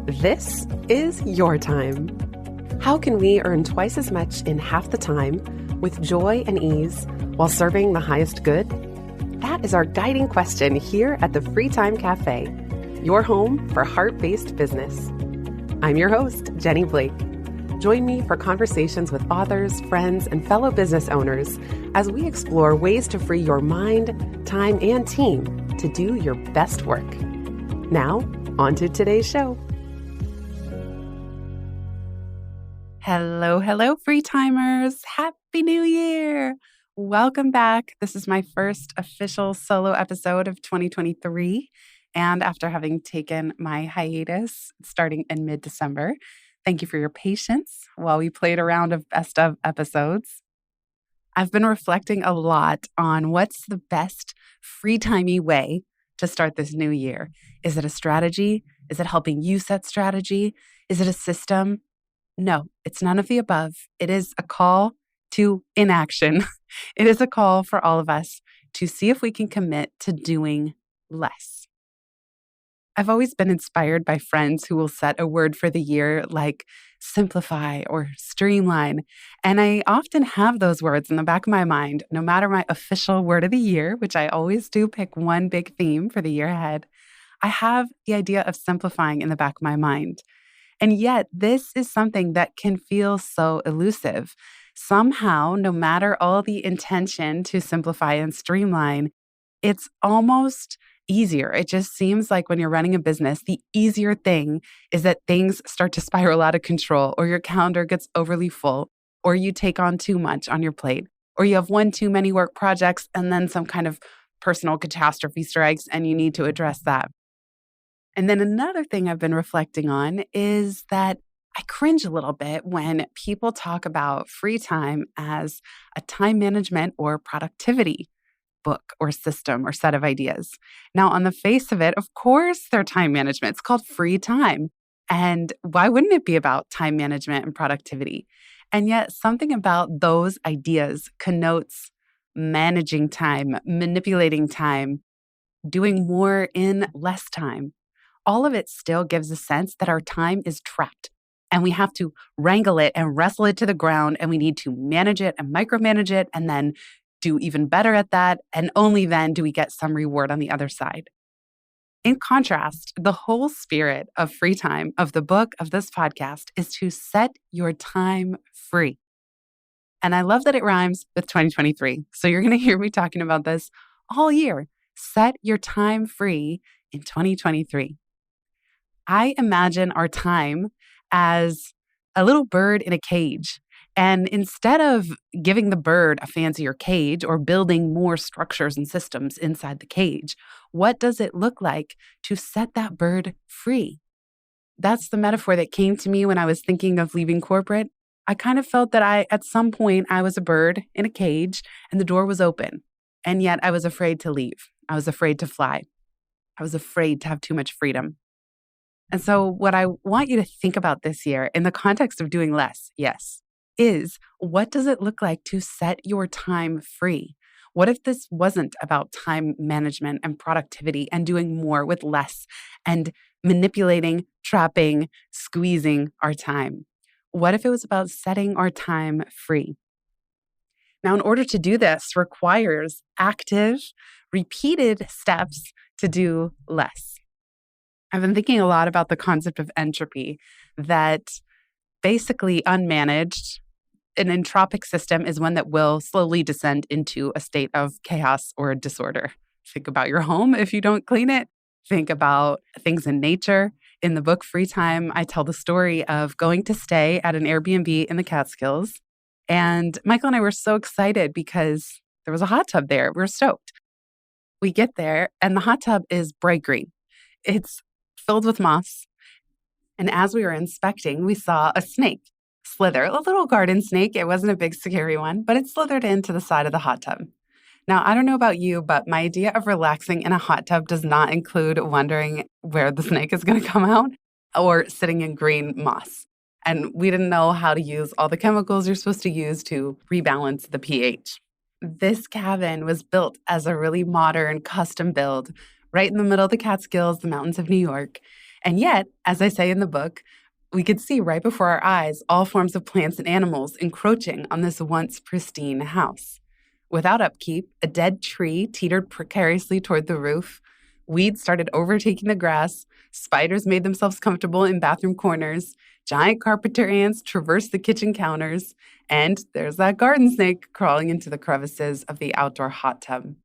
This is your time. How can we earn twice as much in half the time with joy and ease while serving the highest good? That is our guiding question here at the Free Time Cafe, your home for heart-based business. I'm your host, Jenny Blake. Join me for conversations with authors, friends, and fellow business owners as we explore ways to free your mind, time, and team to do your best work. Now, on to today's show. Hello, free timers. Happy New Year. Welcome back. This is my first official solo episode of 2023. And after having taken my hiatus starting in mid-December, thank you for your patience while we played a round of best of episodes. I've been reflecting a lot on what's the best free-timey way to start this new year. Is it a strategy? Is it helping you set strategy? Is it a system? No, it's none of the above. It is a call to inaction. It is a call for all of us to see if we can commit to doing less. I've always been inspired by friends who will set a word for the year like simplify or streamline. And I often have those words in the back of my mind, no matter my official word of the year, which I always do pick one big theme for the year ahead. I have the idea of simplifying in the back of my mind. And yet, this is something that can feel so elusive. Somehow, no matter all the intention to simplify and streamline, it's almost easier. It just seems like when you're running a business, the easier thing is that things start to spiral out of control, or your calendar gets overly full, or you take on too much on your plate, or you have one too many work projects and then some kind of personal catastrophe strikes and you need to address that. And then another thing I've been reflecting on is that I cringe a little bit when people talk about free time as a time management or productivity book or system or set of ideas. Now, on the face of it, of course, they're time management. It's called free time. And why wouldn't it be about time management and productivity? And yet something about those ideas connotes managing time, manipulating time, doing more in less time. All of it still gives a sense that our time is trapped and we have to wrangle it and wrestle it to the ground, and we need to manage it and micromanage it and then do even better at that. And only then do we get some reward on the other side. In contrast, the whole spirit of free time of the book of this podcast is to set your time free. And I love that it rhymes with 2023. So you're going to hear me talking about this all year. Set your time free in 2023. I imagine our time as a little bird in a cage. And instead of giving the bird a fancier cage or building more structures and systems inside the cage, what does it look like to set that bird free? That's the metaphor that came to me when I was thinking of leaving corporate. I kind of felt that at some point, I was a bird in a cage and the door was open. And yet I was afraid to leave. I was afraid to fly. I was afraid to have too much freedom. And so what I want you to think about this year in the context of doing less, yes, is what does it look like to set your time free? What if this wasn't about time management and productivity and doing more with less and manipulating, trapping, squeezing our time? What if it was about setting our time free? Now, in order to do this requires active, repeated steps to do less. I've been thinking a lot about the concept of entropy, that basically unmanaged, an entropic system is one that will slowly descend into a state of chaos or disorder. Think about your home if you don't clean it. Think about things in nature. In the book Free Time, I tell the story of going to stay at an Airbnb in the Catskills. And Michael and I were so excited because there was a hot tub there. We were stoked. We get there and the hot tub is bright green. It's filled with moss. And as we were inspecting, we saw a snake slither, a little garden snake. It wasn't a big, scary one, but it slithered into the side of the hot tub. Now, I don't know about you, but my idea of relaxing in a hot tub does not include wondering where the snake is going to come out or sitting in green moss. And we didn't know how to use all the chemicals you're supposed to use to rebalance the pH. This cabin was built as a really modern custom build right in the middle of the Catskills, the mountains of New York. And yet, as I say in the book, we could see right before our eyes all forms of plants and animals encroaching on this once pristine house. Without upkeep, a dead tree teetered precariously toward the roof, weeds started overtaking the grass, spiders made themselves comfortable in bathroom corners, giant carpenter ants traversed the kitchen counters, and there's that garden snake crawling into the crevices of the outdoor hot tub.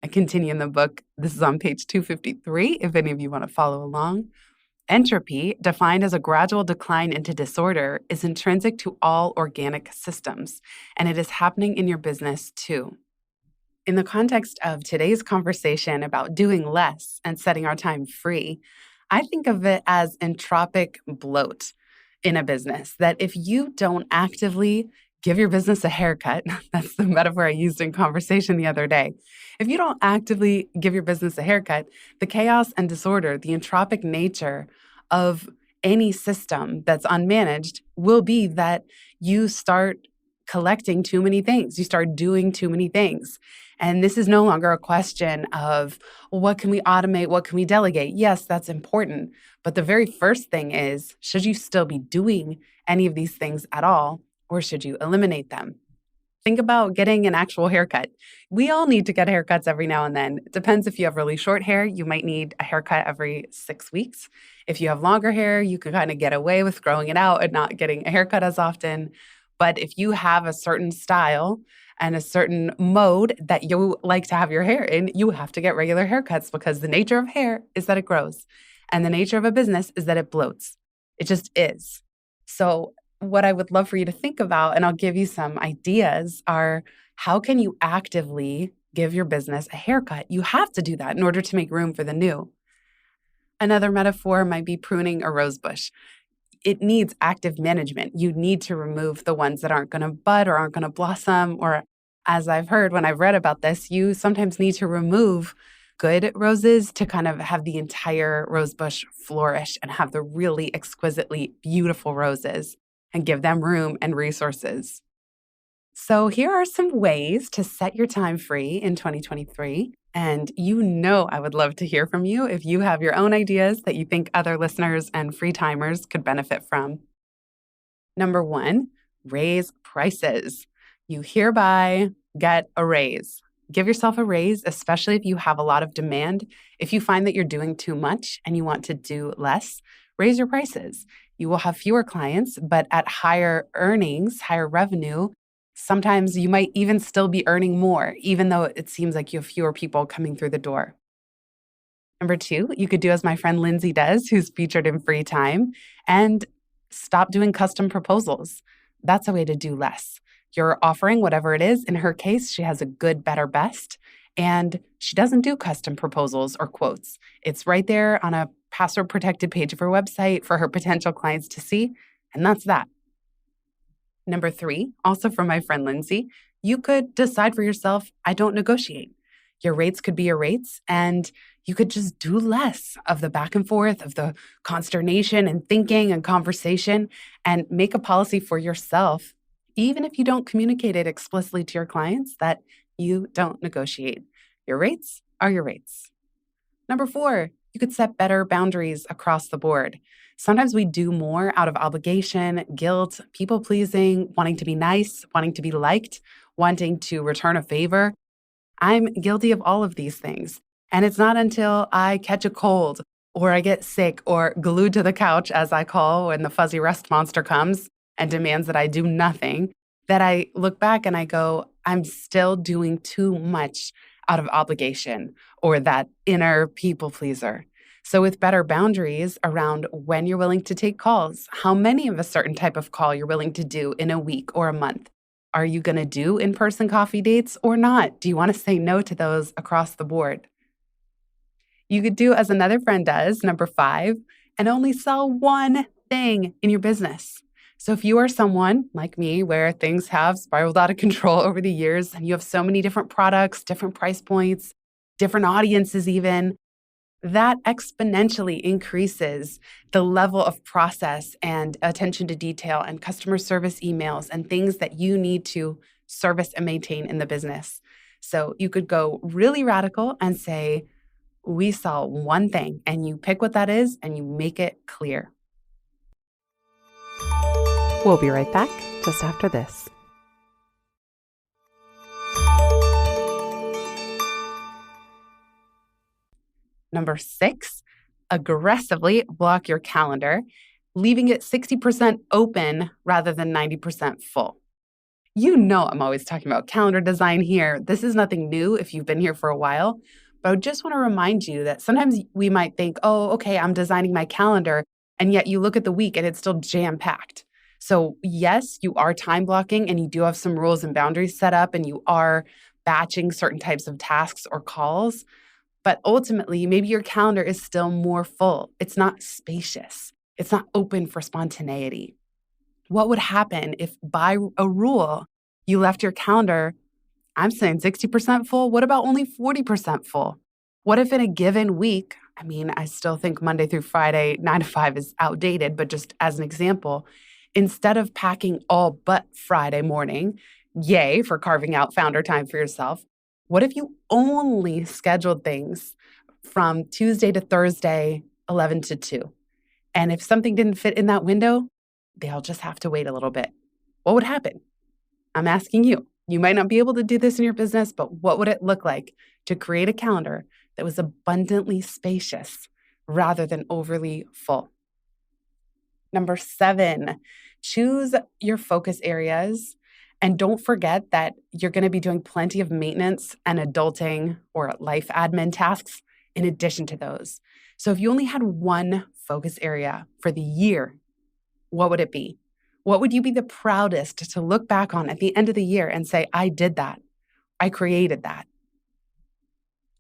I continue in the book. This is on page 253, if any of you want to follow along. Entropy, defined as a gradual decline into disorder, is intrinsic to all organic systems, and it is happening in your business too. In the context of today's conversation about doing less and setting our time free, I think of it as entropic bloat in a business, that if you don't actively give your business a haircut, that's the metaphor I used in conversation the other day. If you don't actively give your business a haircut, the chaos and disorder, the entropic nature of any system that's unmanaged will be that you start collecting too many things. You start doing too many things. And this is no longer a question of, well, what can we automate? What can we delegate? Yes, that's important. But the very first thing is, should you still be doing any of these things at all, or should you eliminate them? Think about getting an actual haircut. We all need to get haircuts every now and then. It depends if you have really short hair, you might need a haircut every 6 weeks. If you have longer hair, you can kind of get away with growing it out and not getting a haircut as often. But if you have a certain style and a certain mode that you like to have your hair in, you have to get regular haircuts because the nature of hair is that it grows. And the nature of a business is that it bloats. It just is. So what I would love for you to think about, and I'll give you some ideas, are how can you actively give your business a haircut? You have to do that in order to make room for the new. Another metaphor might be pruning a rose bush. It needs active management. You need to remove the ones that aren't going to bud or aren't going to blossom. Or, as I've heard when I've read about this, you sometimes need to remove good roses to kind of have the entire rose bush flourish and have the really exquisitely beautiful roses and give them room and resources. So here are some ways to set your time free in 2023. And I would love to hear from you if you have your own ideas that you think other listeners and free timers could benefit from. Number 1, raise prices. You hereby get a raise. Give yourself a raise, especially if you have a lot of demand. If you find that you're doing too much and you want to do less, raise your prices. You will have fewer clients, but at higher earnings, higher revenue, sometimes you might even still be earning more, even though it seems like you have fewer people coming through the door. Number 2, you could do as my friend Lindsay does, who's featured in Free Time, and stop doing custom proposals. That's a way to do less. You're offering whatever it is. In her case, she has a good, better, best, and she doesn't do custom proposals or quotes. It's right there on a password-protected page of her website for her potential clients to see, and that's that. Number 3, also from my friend Lindsay, you could decide for yourself, I don't negotiate. Your rates could be your rates, and you could just do less of the back and forth, of the consternation and thinking and conversation, and make a policy for yourself, even if you don't communicate it explicitly to your clients, that you don't negotiate. Your rates are your rates. Number 4, you could set better boundaries across the board. Sometimes we do more out of obligation, guilt, people-pleasing, wanting to be nice, wanting to be liked, wanting to return a favor. I'm guilty of all of these things. And it's not until I catch a cold or I get sick or glued to the couch, as I call when the fuzzy rust monster comes and demands that I do nothing, that I look back and I go, I'm still doing too much out of obligation or that inner people pleaser. So with better boundaries around when you're willing to take calls, how many of a certain type of call you're willing to do in a week or a month. Are you going to do in-person coffee dates or not? Do you want to say no to those across the board? You could do as another friend does, number 5, and only sell one thing in your business. So if you are someone like me where things have spiraled out of control over the years and you have so many different products, different price points, different audiences even, that exponentially increases the level of process and attention to detail and customer service emails and things that you need to service and maintain in the business. So you could go really radical and say, We saw one thing, and you pick what that is and you make it clear. We'll be right back just after this. Number 6, aggressively block your calendar, leaving it 60% open rather than 90% full. You know I'm always talking about calendar design here. This is nothing new if you've been here for a while, but I just want to remind you that sometimes we might think, oh, okay, I'm designing my calendar, and yet you look at the week and it's still jam-packed. So yes, you are time blocking and you do have some rules and boundaries set up and you are batching certain types of tasks or calls, but ultimately, maybe your calendar is still more full. It's not spacious. It's not open for spontaneity. What would happen if by a rule you left your calendar, I'm saying 60% full? What about only 40% full? What if in a given week, I still think Monday through Friday, 9 to 5 is outdated, but just as an example, instead of packing all but Friday morning, yay for carving out founder time for yourself, what if you only scheduled things from Tuesday to Thursday, 11 to 2? And if something didn't fit in that window, they'll just have to wait a little bit. What would happen? I'm asking you. You might not be able to do this in your business, but what would it look like to create a calendar that was abundantly spacious rather than overly full? Number 7, choose your focus areas. And don't forget that you're going to be doing plenty of maintenance and adulting or life admin tasks in addition to those. So if you only had one focus area for the year, what would it be? What would you be the proudest to look back on at the end of the year and say, I did that. I created that.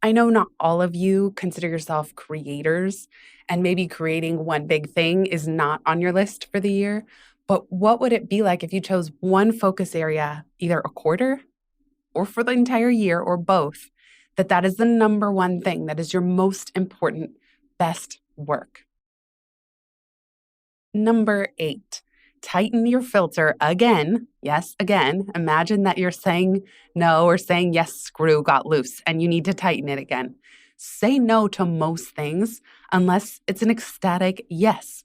I know not all of you consider yourself creators, and maybe creating one big thing is not on your list for the year. But what would it be like if you chose one focus area, either a quarter or for the entire year or both, that is the number one thing that is your most important, best work? Number 8, tighten your filter again. Yes, again. Imagine that you're saying no or saying yes, screw got loose, and you need to tighten it again. Say no to most things unless it's an ecstatic yes.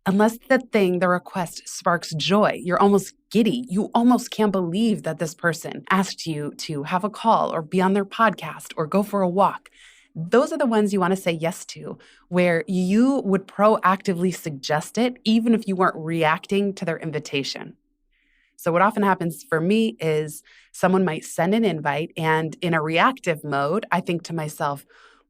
Unless the request sparks joy, you're almost giddy. You almost can't believe that this person asked you to have a call or be on their podcast or go for a walk. Those are the ones you want to say yes to, where you would proactively suggest it, even if you weren't reacting to their invitation. So what often happens for me is someone might send an invite, and in a reactive mode, I think to myself,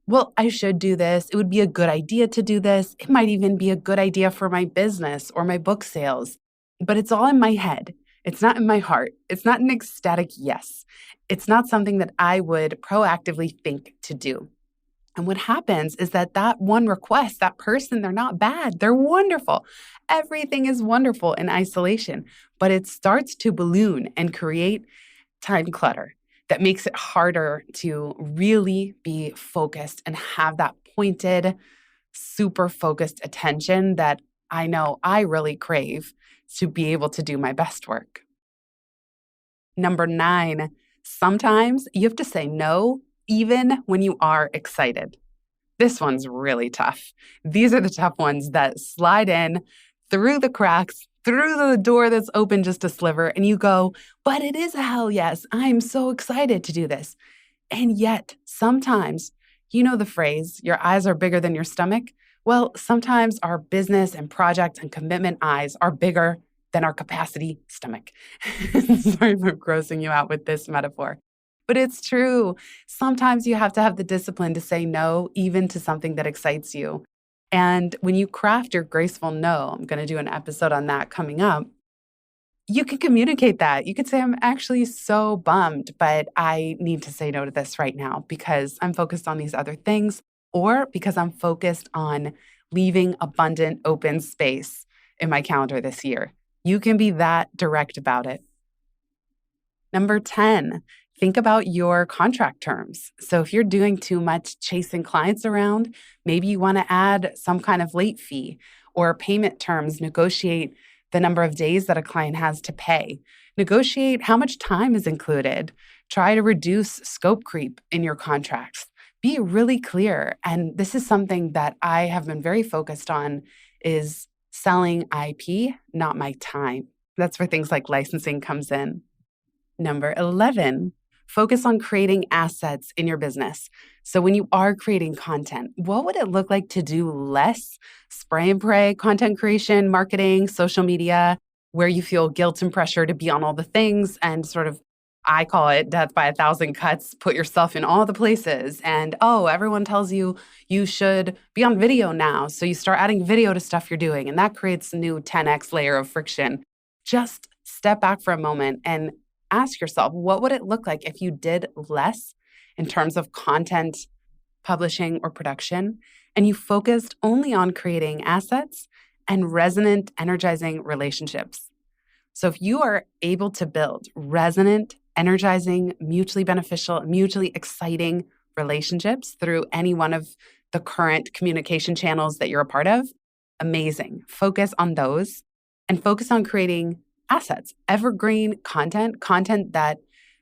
well, I should do this. It would be a good idea to do this. It might even be a good idea for my business or my book sales. But it's all in my head. It's not in my heart. It's not an ecstatic yes. It's not something that I would proactively think to do. And what happens is that one request, that person, they're not bad. They're wonderful. Everything is wonderful in isolation, but it starts to balloon and create time clutter that makes it harder to really be focused and have that pointed, super focused attention that I know I really crave to be able to do my best work. Number 9, sometimes you have to say no even when you are excited. This one's really tough. These are the tough ones that slide in through the cracks, through the door that's open just a sliver, and you go, but it is a hell yes. I'm so excited to do this. And yet, sometimes, you know the phrase, your eyes are bigger than your stomach? Well, sometimes our business and project and commitment eyes are bigger than our capacity stomach. Sorry for grossing you out with this metaphor. But it's true. Sometimes you have to have the discipline to say no, even to something that excites you. And when you craft your graceful no, I'm going to do an episode on that coming up, you can communicate that. You could say, I'm actually so bummed, but I need to say no to this right now because I'm focused on these other things, or because I'm focused on leaving abundant open space in my calendar this year. You can be that direct about it. Number 10, think about your contract terms. So if you're doing too much chasing clients around, maybe you want to add some kind of late fee or payment terms, negotiate the number of days that a client has to pay. Negotiate how much time is included. Try to reduce scope creep in your contracts. be really clear. And this is something that I have been very focused on is selling IP, not my time. That's where things like licensing comes in. Number 11, focus on creating assets in your business. So when you are creating content, what would it look like to do less spray and pray content creation, marketing, social media, where you feel guilt and pressure to be on all the things and sort of, I call it death by a thousand cuts, put yourself in all the places. And oh, everyone tells you you should be on video now. So you start adding video to stuff you're doing, and that creates a new 10x layer of friction. Just step back for a moment and ask yourself, what would it look like if you did less in terms of content publishing or production, and you focused only on creating assets and resonant, energizing relationships? So if you are able to build resonant, energizing, mutually beneficial, mutually exciting relationships through any one of the current communication channels that you're a part of, amazing. Focus on those and focus on creating assets, evergreen content that,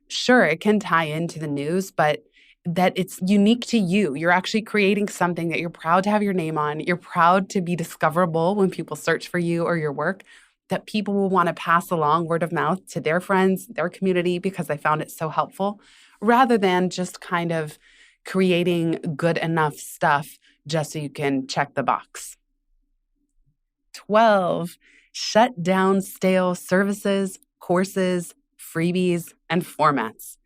sure, it can tie into the news, but that it's unique to you. You're actually creating something that you're proud to have your name on. You're proud to be discoverable when people search for you or your work, that people will want to pass along word of mouth to their friends, their community, because they found it so helpful, rather than just kind of creating good enough stuff just so you can check the box. 12, shut down stale services, courses, freebies, and formats.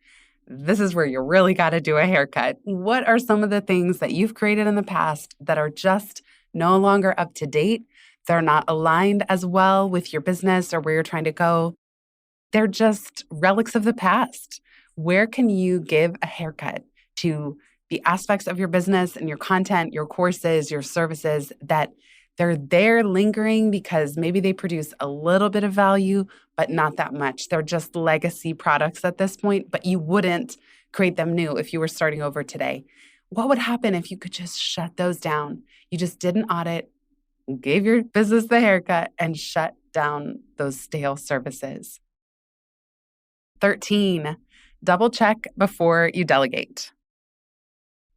This is where you really got to do a haircut. What are some of the things that you've created in the past that are just no longer up to date? They're not aligned as well with your business or where you're trying to go. They're just relics of the past. Where can you give a haircut to the aspects of your business and your content, your courses, your services that they're there lingering because maybe they produce a little bit of value, but not that much. They're just legacy products at this point, but you wouldn't create them new if you were starting over today. What would happen if you could just shut those down? You just did an audit, gave your business the haircut, and shut down those stale services. 13, double check before you delegate.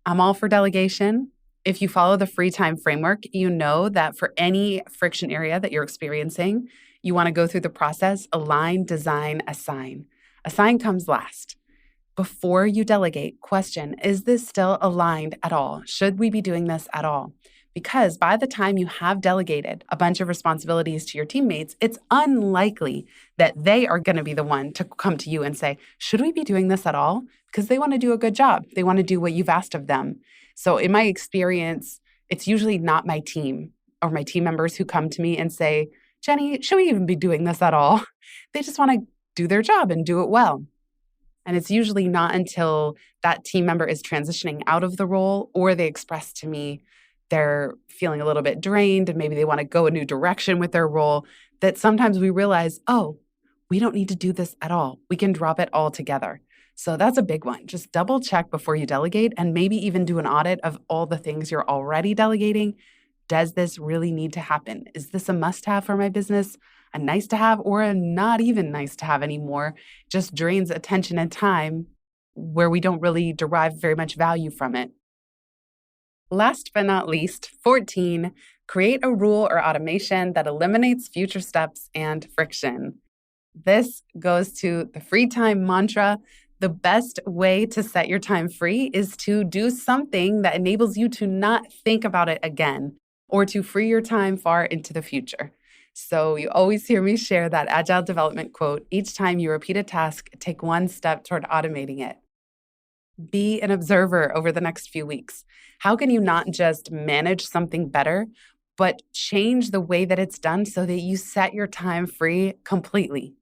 I'm all for delegation. If you follow the free time framework, you know that for any friction area that you're experiencing, you want to go through the process, align, design, assign. Assign comes last. Before you delegate, question, is this still aligned at all? Should we be doing this at all? Because by the time you have delegated a bunch of responsibilities to your teammates, it's unlikely that they are going to be the one to come to you and say, should we be doing this at all? Because they want to do a good job. They want to do what you've asked of them. So in my experience, it's usually not my team or my team members who come to me and say, Jenny, should we even be doing this at all? They just want to do their job and do it well. And it's usually not until that team member is transitioning out of the role or they express to me they're feeling a little bit drained and maybe they want to go a new direction with their role that sometimes we realize, oh, we don't need to do this at all. We can drop it all together. So that's a big one. Just double check before you delegate and maybe even do an audit of all the things you're already delegating. Does this really need to happen? Is this a must-have for my business, a nice to have, or a not even nice to have anymore? Just drains attention and time where we don't really derive very much value from it. Last but not least, 14, create a rule or automation that eliminates future steps and friction. This goes to the free time mantra. The best way to set your time free is to do something that enables you to not think about it again or to free your time far into the future. So you always hear me share that agile development quote, each time you repeat a task, take one step toward automating it. Be an observer over the next few weeks. How can you not just manage something better, but change the way that it's done so that you set your time free completely?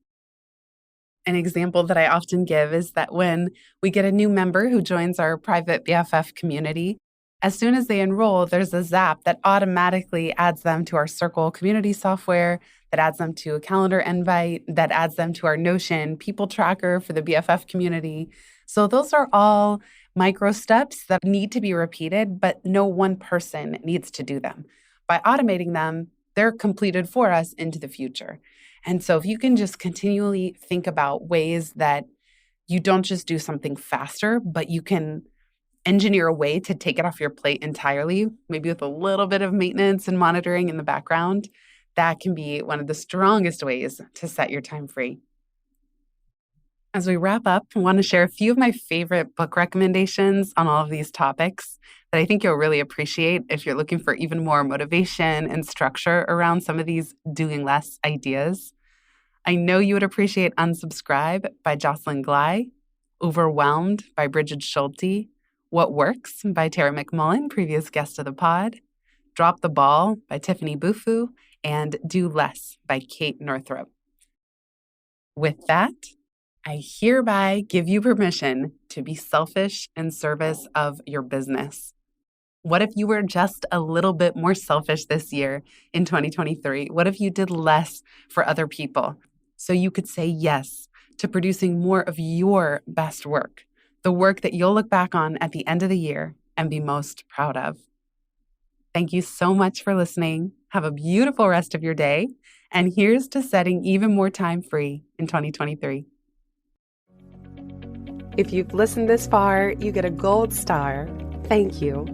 An example that I often give is that when we get a new member who joins our private BFF community, as soon as they enroll, there's a zap that automatically adds them to our Circle community software, that adds them to a calendar invite, that adds them to our Notion people tracker for the BFF community. So those are all micro steps that need to be repeated, but no one person needs to do them. By automating them, they're completed for us into the future. And so if you can just continually think about ways that you don't just do something faster, but you can engineer a way to take it off your plate entirely, maybe with a little bit of maintenance and monitoring in the background, that can be one of the strongest ways to set your time free. As we wrap up, I want to share a few of my favorite book recommendations on all of these topics that I think you'll really appreciate if you're looking for even more motivation and structure around some of these doing less ideas. I know you would appreciate Unsubscribe by Jocelyn Glei, Overwhelmed by Bridget Schulte, What Works by Tara McMullen, previous guest of the pod, Drop the Ball by Tiffany Bufu, and Do Less by Kate Northrup. With that, I hereby give you permission to be selfish in service of your business. What if you were just a little bit more selfish this year in 2023? What if you did less for other people so you could say yes to producing more of your best work, the work that you'll look back on at the end of the year and be most proud of? Thank you so much for listening. Have a beautiful rest of your day. And here's to setting even more time free in 2023. If you've listened this far, you get a gold star. Thank you.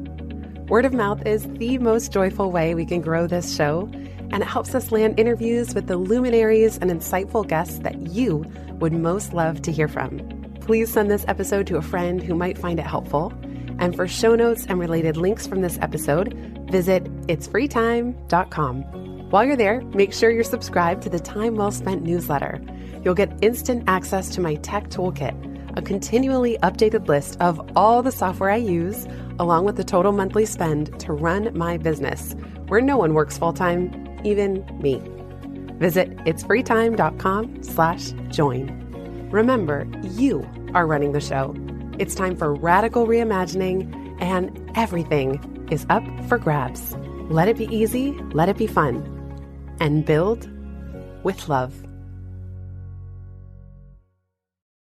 Word of mouth is the most joyful way we can grow this show, and it helps us land interviews with the luminaries and insightful guests that you would most love to hear from. Please send this episode to a friend who might find it helpful. And for show notes and related links from this episode, visit itsfreetime.com. While you're there, make sure you're subscribed to the Time Well Spent newsletter. You'll get instant access to my tech toolkit, a continually updated list of all the software I use, along with the total monthly spend to run my business, where no one works full-time, even me. Visit itsfreetime.com/join. Remember, you are running the show. It's time for radical reimagining, and everything is up for grabs. Let it be easy, let it be fun, and build with love.